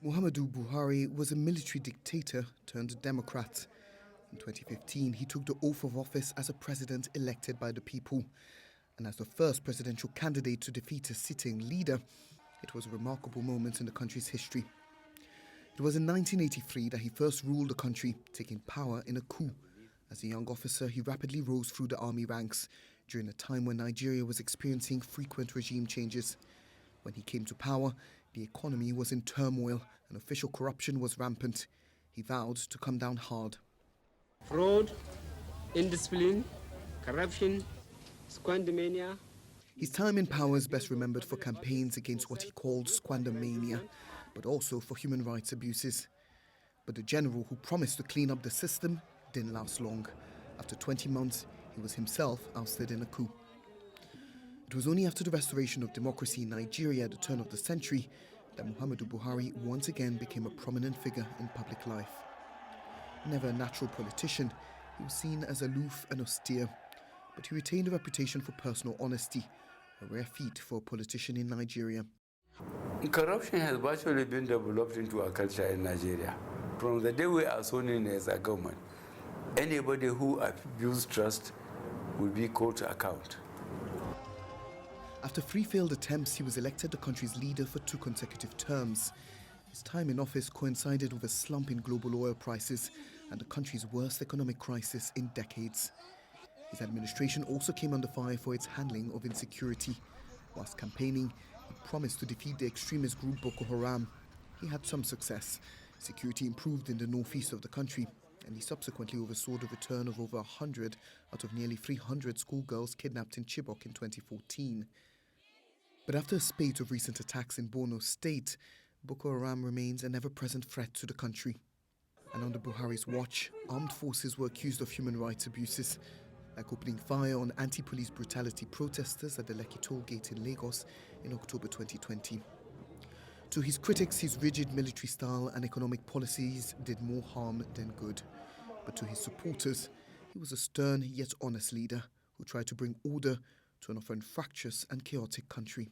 Muhammadu Buhari was a military dictator turned Democrat. In 2015, he took the oath of office as a president elected by the people. And as the first presidential candidate to defeat a sitting leader, it was a remarkable moment in the country's history. It was in 1983 that he first ruled the country, taking power in a coup. As a young officer, he rapidly rose through the army ranks during a time when Nigeria was experiencing frequent regime changes. When he came to power, the economy was in turmoil and official corruption was rampant. He vowed to come down hard. Fraud, indiscipline, corruption, squandermania. His time in power is best remembered for campaigns against what he called squandermania, but also for human rights abuses. But the general who promised to clean up the system didn't last long. After 20 months, he was himself ousted in a coup. It was only after the restoration of democracy in Nigeria at the turn of the century that Muhammadu Buhari once again became a prominent figure in public life. Never a natural politician, he was seen as aloof and austere, but he retained a reputation for personal honesty, a rare feat for a politician in Nigeria. Corruption has virtually been developed into a culture in Nigeria. From the day we are sworn in as a government, anybody who abused trust will be called to account. After 3 failed attempts, he was elected the country's leader for 2 consecutive terms. His time in office coincided with a slump in global oil prices and the country's worst economic crisis in decades. His administration also came under fire for its handling of insecurity. Whilst campaigning, he promised to defeat the extremist group Boko Haram. He had some success. Security improved in the northeast of the country, and he subsequently oversaw the return of over 100 out of nearly 300 schoolgirls kidnapped in Chibok in 2014. But after a spate of recent attacks in Borno State, Boko Haram remains an ever-present threat to the country. And under Buhari's watch, armed forces were accused of human rights abuses, like opening fire on anti-police brutality protesters at the Lekki toll gate in Lagos in October 2020. To his critics, his rigid military style and economic policies did more harm than good. But to his supporters, he was a stern yet honest leader who tried to bring order to an often fractious and chaotic country.